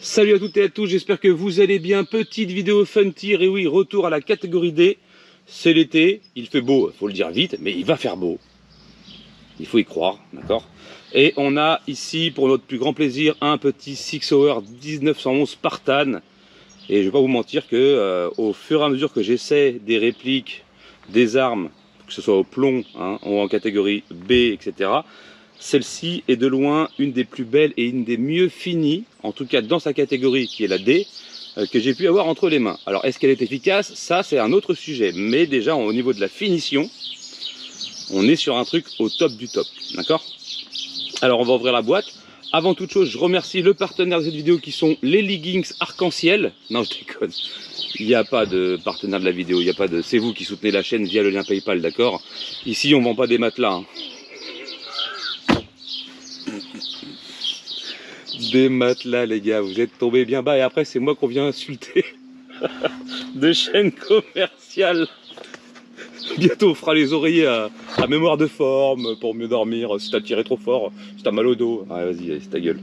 Salut à toutes et à tous, j'espère que vous allez bien. Petite vidéo fun tir, et oui, retour à la catégorie D. C'est l'été, il fait beau, faut le dire vite, mais il va faire beau. Il faut y croire, d'accord? Et on a ici, pour notre plus grand plaisir, un petit Six Hour 1911 Spartan. Et je vais pas vous mentir que au fur et à mesure que j'essaie des répliques, des armes, que ce soit au plomb, hein, ou en catégorie B, etc., celle-ci est de loin une des plus belles et une des mieux finies, en tout cas dans sa catégorie qui est la D, que j'ai pu avoir entre les mains. Alors est-ce qu'elle est efficace? Ça c'est un autre sujet, mais déjà au niveau de la finition, on est sur un truc au top du top, d'accord? Alors on va ouvrir la boîte. Avant toute chose, je remercie le partenaire de cette vidéo qui sont les leggings arc-en-ciel. Non, je déconne. Il n'y a pas de partenaire de la vidéo, il n'y a pas de... C'est vous qui soutenez la chaîne via le lien PayPal, d'accord? Ici on ne vend pas des matelas, hein. Des matelas, les gars, vous êtes tombés bien bas et après c'est moi qu'on vient insulter de chaîne commerciale. Bientôt on fera les oreillers à mémoire de forme pour mieux dormir, si t'as tiré trop fort, si t'as mal au dos, ah, vas-y, c'est ta gueule.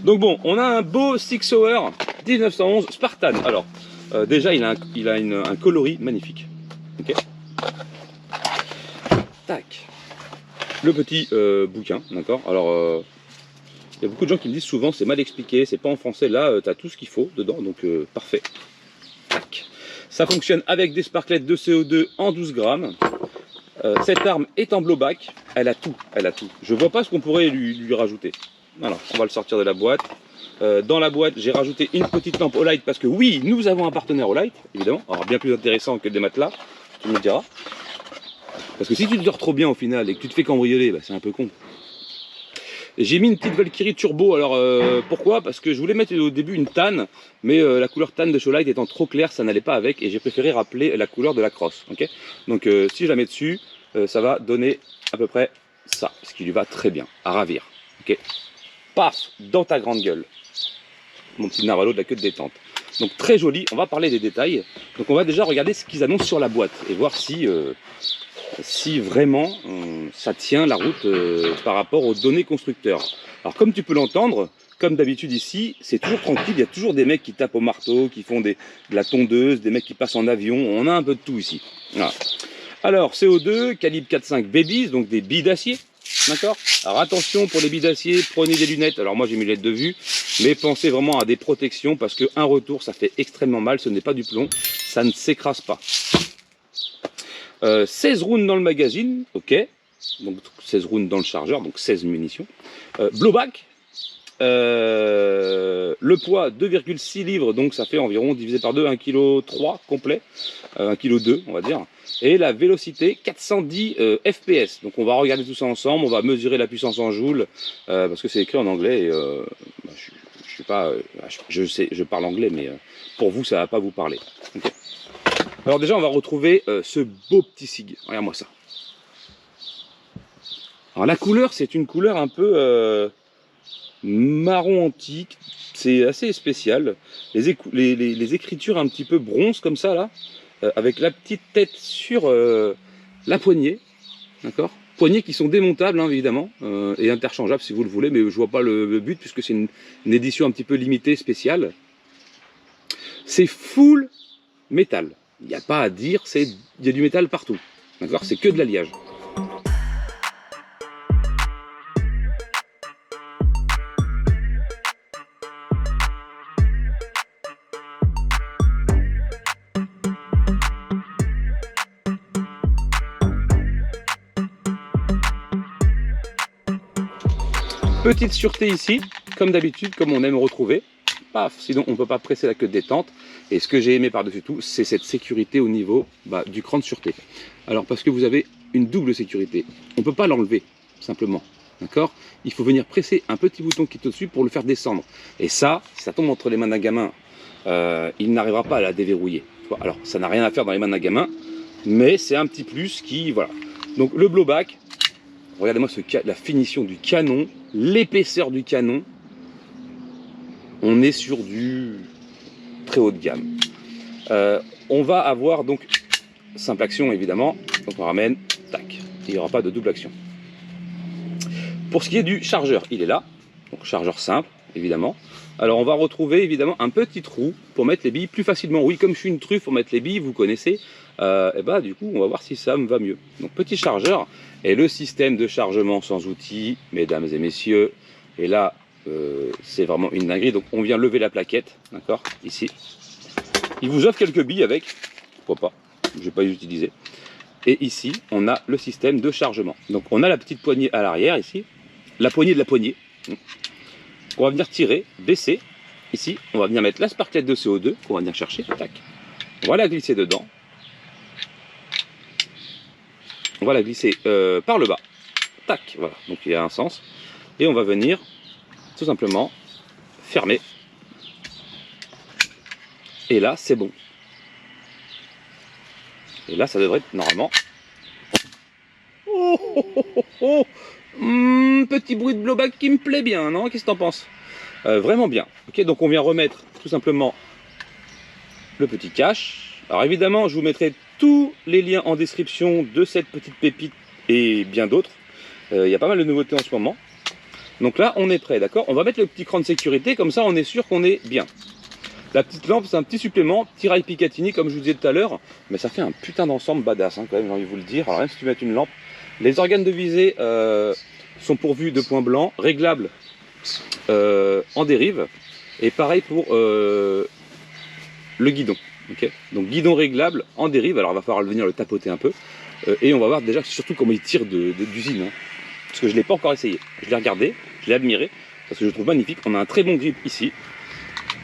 Donc bon, on a un beau Six Hour 1911 Spartan. Alors déjà il a un coloris magnifique. Ok. Tac. Le petit bouquin, d'accord. Alors il y a beaucoup de gens qui me disent souvent c'est mal expliqué, c'est pas en français. Là, tu as tout ce qu'il faut dedans, donc parfait. Tac. Ça fonctionne avec des sparklets de CO2 en 12 grammes. Cette arme est en blowback, elle a tout, elle a tout. Je vois pas ce qu'on pourrait lui rajouter. Alors, on va le sortir de la boîte. Dans la boîte, j'ai rajouté une petite lampe Olight parce que oui, nous avons un partenaire Olight, évidemment. Alors, bien plus intéressant que des matelas, tu me diras. Parce que si tu te dors trop bien au final et que tu te fais cambrioler, bah, c'est un peu con. J'ai mis une petite Valkyrie turbo, alors pourquoi? Parce que je voulais mettre au début une tanne, mais la couleur tanne de Showlight étant trop claire, ça n'allait pas avec, et j'ai préféré rappeler la couleur de la crosse. Okay, donc si je la mets dessus, ça va donner à peu près ça, ce qui lui va très bien, à ravir. Okay, paf, dans ta grande gueule, mon petit Narvalo de la queue de détente. Donc très joli, on va parler des détails. Donc on va déjà regarder ce qu'ils annoncent sur la boîte, et voir si vraiment ça tient la route par rapport aux données constructeurs. Alors comme tu peux l'entendre, comme d'habitude ici, c'est toujours tranquille, il y a toujours des mecs qui tapent au marteau, qui font de la tondeuse, des mecs qui passent en avion, on a un peu de tout ici. Voilà. Alors CO2, calibre 4.5 Babies, donc des billes d'acier, d'accord? Alors attention pour les billes d'acier, prenez des lunettes, alors moi j'ai mes lunettes de vue, mais pensez vraiment à des protections parce qu'un retour ça fait extrêmement mal, ce n'est pas du plomb, ça ne s'écrase pas. 16 rounds dans le magazine, ok, donc 16 rounds dans le chargeur, donc 16 munitions. Blowback, le poids 2,6 livres, donc ça fait environ divisé par 2, 1,3 kg complet, 1,2 kg on va dire. Et la vélocité 410 FPS, donc on va regarder tout ça ensemble, on va mesurer la puissance en joules, parce que c'est écrit en anglais, et je suis pas, je parle anglais, mais pour vous ça va pas vous parler. Okay. Alors déjà on va retrouver ce beau petit SIG, regarde-moi ça. Alors la couleur c'est une couleur un peu marron antique, c'est assez spécial. Les écritures un petit peu bronze comme ça là, avec la petite tête sur la poignée, d'accord. Poignées qui sont démontables hein, évidemment, et interchangeables si vous le voulez, mais je vois pas le but puisque c'est une édition un petit peu limitée, spéciale. C'est full métal. Il n'y a pas à dire, il y a du métal partout. D'accord, c'est que de l'alliage. Petite sûreté ici, comme d'habitude, comme on aime retrouver. Paf, sinon on ne peut pas presser la queue de détente. Et ce que j'ai aimé par-dessus tout, c'est cette sécurité au niveau du cran de sûreté. Alors parce que vous avez une double sécurité, on ne peut pas l'enlever simplement, d'accord. Il faut venir presser un petit bouton qui est au-dessus pour le faire descendre. Et ça, si ça tombe entre les mains d'un gamin, il n'arrivera pas à la déverrouiller. Alors ça n'a rien à faire dans les mains d'un gamin, mais c'est un petit plus qui, voilà. Donc le blowback, regardez-moi la finition du canon, l'épaisseur du canon. On est sur du très haut de gamme. On va avoir donc simple action évidemment. Donc on ramène, tac. Il n'y aura pas de double action. Pour ce qui est du chargeur, il est là. Donc chargeur simple, évidemment. Alors on va retrouver évidemment un petit trou pour mettre les billes plus facilement. Oui, comme je suis une truffe pour mettre les billes, vous connaissez. Et bah du coup, on va voir si ça me va mieux. Donc petit chargeur et le système de chargement sans outils, mesdames et messieurs. Et là, c'est vraiment une dinguerie. Donc on vient lever la plaquette, d'accord, ici. Il vous offre quelques billes avec, pourquoi pas, je vais pas les utiliser. Et ici, on a le système de chargement. Donc on a la petite poignée à l'arrière ici, la poignée de la poignée. On va venir tirer, baisser. Ici, on va venir mettre la sparklette de CO2 qu'on va venir chercher. Tac. On va la glisser dedans. On va la glisser par le bas. Tac. Voilà. Donc il y a un sens. Et on va venir tout simplement fermer. Et là, c'est bon. Et là, ça devrait être normalement. Oh, oh, oh, oh, oh. Petit bruit de blowback qui me plaît bien, non? Qu'est-ce que t'en penses? Vraiment bien. Ok, donc on vient remettre tout simplement le petit cache. Alors évidemment, je vous mettrai tous les liens en description de cette petite pépite et bien d'autres. Il y a pas mal de nouveautés en ce moment. Donc là, on est prêt, d'accord? On va mettre le petit cran de sécurité, comme ça on est sûr qu'on est bien. La petite lampe, c'est un petit supplément, petit rail Picatinny, comme je vous disais tout à l'heure, mais ça fait un putain d'ensemble badass, hein, quand même, j'ai envie de vous le dire. Alors même si tu mets une lampe, les organes de visée sont pourvus de points blancs, réglables en dérive, et pareil pour le guidon. Okay, donc guidon réglable en dérive, alors il va falloir venir le tapoter un peu, et on va voir déjà surtout comment il tire d'usine, hein, parce que je ne l'ai pas encore essayé. Je l'ai regardé, je l'ai admiré, parce que je le trouve magnifique. On a un très bon grip ici,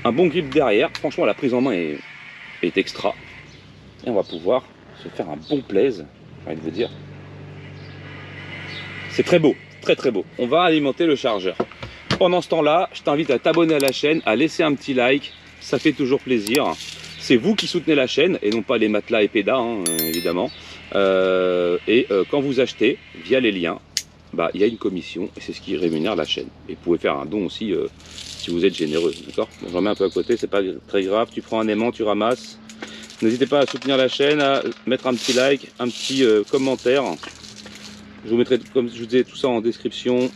un bon grip derrière, franchement la prise en main est extra, et on va pouvoir se faire un bon plaise, j'ai envie de vous dire. C'est très beau, très très beau. On va alimenter le chargeur. Pendant ce temps-là, je t'invite à t'abonner à la chaîne, à laisser un petit like, ça fait toujours plaisir. C'est vous qui soutenez la chaîne et non pas les matelas et pédas, hein, évidemment. Quand vous achetez via les liens, bah, il y a une commission et c'est ce qui rémunère la chaîne. Et vous pouvez faire un don aussi si vous êtes généreux, d'accord? J'en mets un peu à côté, c'est pas très grave. Tu prends un aimant, tu ramasses. N'hésitez pas à soutenir la chaîne, à mettre un petit like, un petit commentaire. Je vous mettrai, comme je vous disais, tout ça en description.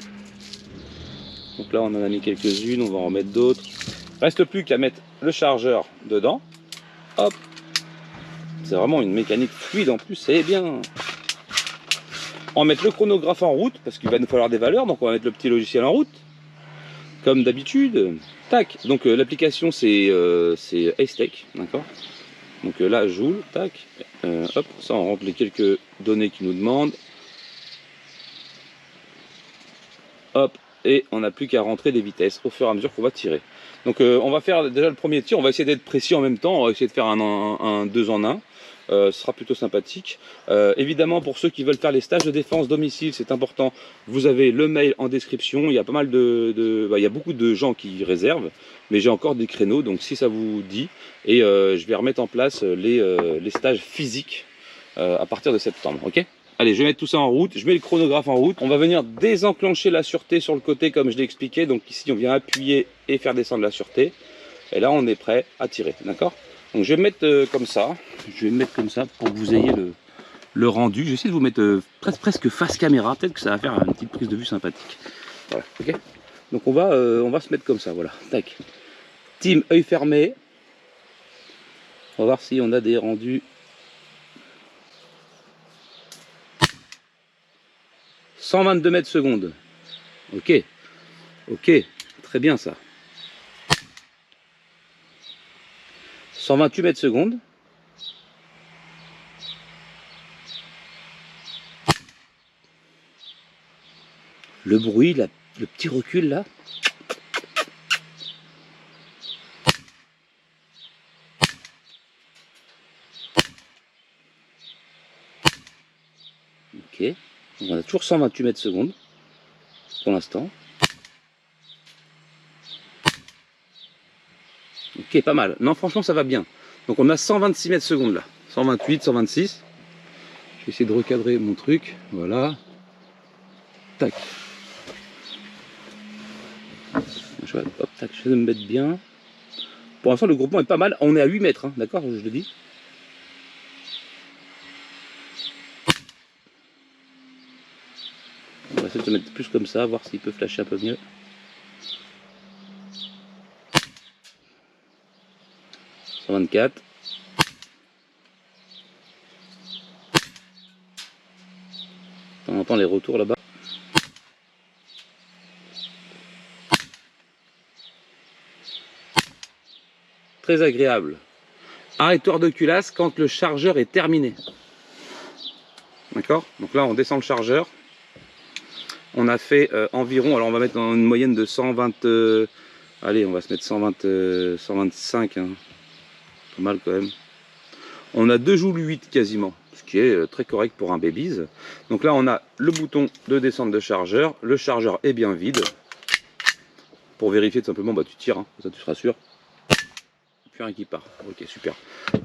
Donc là, on en a mis quelques-unes, on va en remettre d'autres. Reste plus qu'à mettre le chargeur dedans. Hop, c'est vraiment une mécanique fluide en plus, c'est bien. On va mettre le chronographe en route parce qu'il va nous falloir des valeurs, donc on va mettre le petit logiciel en route, comme d'habitude. Tac, donc l'application c'est Haystack, d'accord. Donc là, Joule, tac, hop, ça on rentre les quelques données qu'il nous demande. Hop, et on n'a plus qu'à rentrer des vitesses au fur et à mesure qu'on va tirer. Donc on va faire déjà le premier tir, on va essayer d'être précis en même temps, on va essayer de faire un 2 en 1. Ce sera plutôt sympathique. Évidemment, pour ceux qui veulent faire les stages de défense domicile, c'est important. Vous avez le mail en description. Il y a pas mal il y a beaucoup de gens qui réservent, mais j'ai encore des créneaux. Donc si ça vous dit, et je vais remettre en place les stages physiques à partir de septembre. Ok ? Allez, je vais mettre tout ça en route, je mets le chronographe en route. On va venir désenclencher la sûreté sur le côté comme je l'ai expliqué. Donc ici, on vient appuyer et faire descendre la sûreté. Et là, on est prêt à tirer, d'accord? Donc je vais me mettre comme ça. Je vais me mettre comme ça pour que vous ayez le rendu. Je vais essayer de vous mettre presque face caméra. Peut-être que ça va faire une petite prise de vue sympathique. Voilà, ok? Donc on va se mettre comme ça, voilà. Tac. Team œil fermé. On va voir si on a des rendus. 122 mètres secondes. Ok. Ok. Très bien ça. 128 mètres secondes. Le bruit, le petit recul là. Ok. On a toujours 128 mètres secondes pour l'instant. Ok, pas mal. Non, franchement, ça va bien. Donc on a 126 mètres secondes là. 128, 126. Je vais essayer de recadrer mon truc. Voilà. Tac. Je vais, hop, tac, je vais me mettre bien. Pour l'instant, le groupement est pas mal. On est à 8 mètres, hein, d'accord, je le dis. On va essayer de se mettre plus comme ça, voir s'il peut flasher un peu mieux. 124. On entend les retours là-bas. Très agréable. Arrêteur de culasse quand le chargeur est terminé. D'accord? Donc là on descend le chargeur. On a fait environ, alors on va mettre dans une moyenne de 120, allez on va se mettre 120, 125, hein. Pas mal quand même. On a 2 joules 8 quasiment, ce qui est très correct pour un babies. Donc là on a le bouton de descente de chargeur, le chargeur est bien vide. Pour vérifier tout simplement, bah, tu tires, hein, ça tu seras sûr. Plus rien qui part, ok super.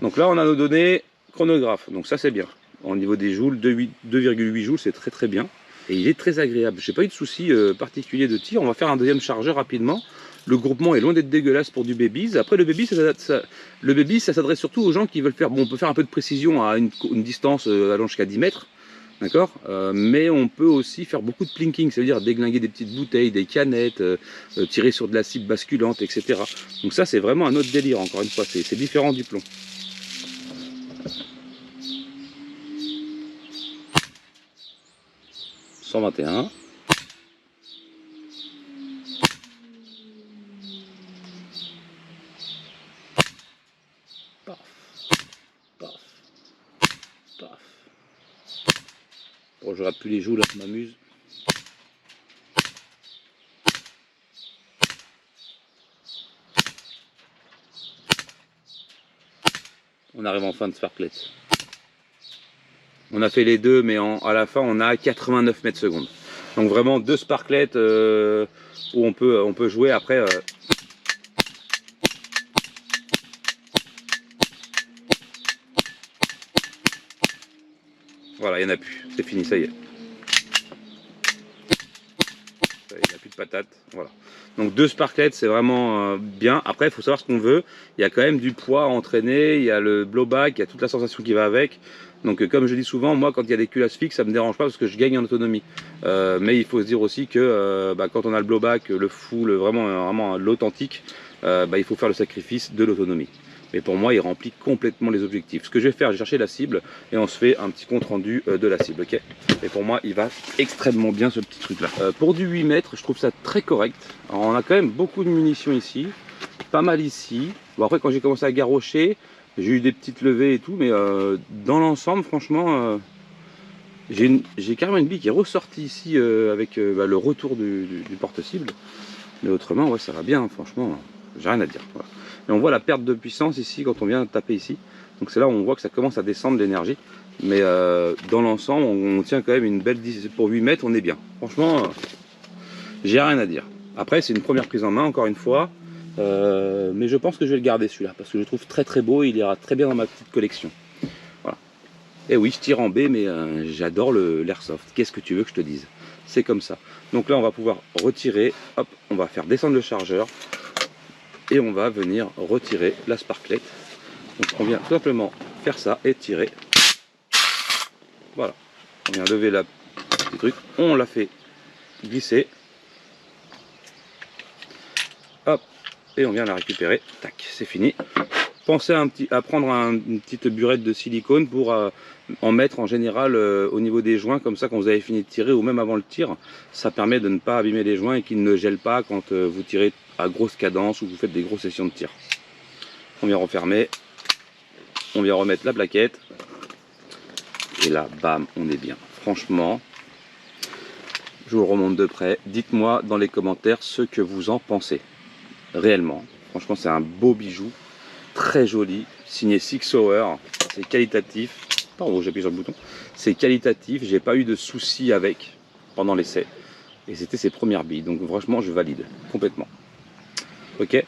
Donc là on a nos données chronographe, donc ça c'est bien. Au niveau des joules, 2,8 joules c'est très très bien. Et il est très agréable, j'ai pas eu de soucis particuliers de tir. On va faire un deuxième chargeur rapidement. Le groupement est loin d'être dégueulasse pour du babies. Après le babies, ça s'adresse surtout aux gens qui veulent faire, bon on peut faire un peu de précision à une distance allant jusqu'à 10 mètres. D'accord, mais on peut aussi faire beaucoup de plinking, ça veut dire déglinguer des petites bouteilles, des canettes, tirer sur de la cible basculante, etc. Donc ça c'est vraiment un autre délire, encore une fois, c'est différent du plomb. « 121. Paf, paf, paf. Bon, je rate plus les joues là, je m'amuse. On arrive en fin de sparklet. On a fait les deux, mais à la fin on a 89 mètres secondes. Donc vraiment 2 sparklets où on peut jouer après. Voilà, il n'y en a plus, c'est fini, ça y est. Il n'y a plus de patates, voilà. Donc 2 sparklets, c'est vraiment bien. Après, il faut savoir ce qu'on veut. Il y a quand même du poids à entraîner, il y a le blowback, il y a toute la sensation qui va avec. Donc comme je dis souvent, moi quand il y a des culasses fixes, ça me dérange pas parce que je gagne en autonomie. Mais il faut se dire aussi que quand on a le blowback, le full, vraiment l'authentique, il faut faire le sacrifice de l'autonomie. Mais pour moi, il remplit complètement les objectifs. Ce que je vais faire, j'ai cherché la cible et on se fait un petit compte rendu de la cible, ok? Et pour moi, il va extrêmement bien ce petit truc là. Pour du 8 mètres, je trouve ça très correct. Alors, on a quand même beaucoup de munitions ici, pas mal ici. Bon, après, quand j'ai commencé à garrocher, j'ai eu des petites levées et tout, mais dans l'ensemble, franchement, j'ai carrément une bille qui est ressortie ici avec le retour du porte-cible. Mais autrement, ouais, ça va bien, franchement, j'ai rien à dire. Voilà. Et on voit la perte de puissance ici quand on vient taper ici. Donc c'est là où on voit que ça commence à descendre l'énergie. Mais dans l'ensemble, on tient quand même une belle 10 pour 8 mètres, on est bien. Franchement, j'ai rien à dire. Après, c'est une première prise en main, encore une fois. Mais je pense que je vais le garder celui-là, parce que je le trouve très très beau et il ira très bien dans ma petite collection. Voilà. Et oui, je tire en B, mais j'adore l'airsoft. Qu'est-ce que tu veux que je te dise? C'est comme ça. Donc là, on va pouvoir retirer. Hop, on va faire descendre le chargeur. Et on va venir retirer la sparklet. Donc on vient tout simplement faire ça et tirer. Voilà. On vient lever le petit truc. On l'a fait glisser. Hop. Et on vient la récupérer. Tac, c'est fini. Pensez à prendre une petite burette de silicone pour en mettre en général au niveau des joints, comme ça quand vous avez fini de tirer ou même avant le tir, ça permet de ne pas abîmer les joints et qu'ils ne gèlent pas quand vous tirez à grosse cadence ou vous faites des grosses sessions de tir. On vient refermer, on vient remettre la plaquette et là, bam, on est bien. Franchement, je vous le remonte de près. Dites-moi dans les commentaires ce que vous en pensez. Réellement, franchement, c'est un beau bijou. Très joli, signé Six Hour, c'est qualitatif. Pardon, j'appuie sur le bouton. C'est qualitatif, j'ai pas eu de soucis avec pendant l'essai. Et c'était ses premières billes, donc franchement, je valide complètement. Ok.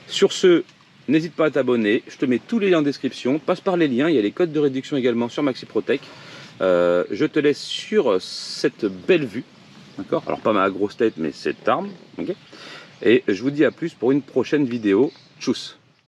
Sur ce, n'hésite pas à t'abonner. Je te mets tous les liens en description. Passe par les liens, il y a les codes de réduction également sur MaxiProtec. Je te laisse sur cette belle vue. D'accord. Alors pas ma grosse tête, mais cette arme. Ok. Et je vous dis à plus pour une prochaine vidéo. Tchuss.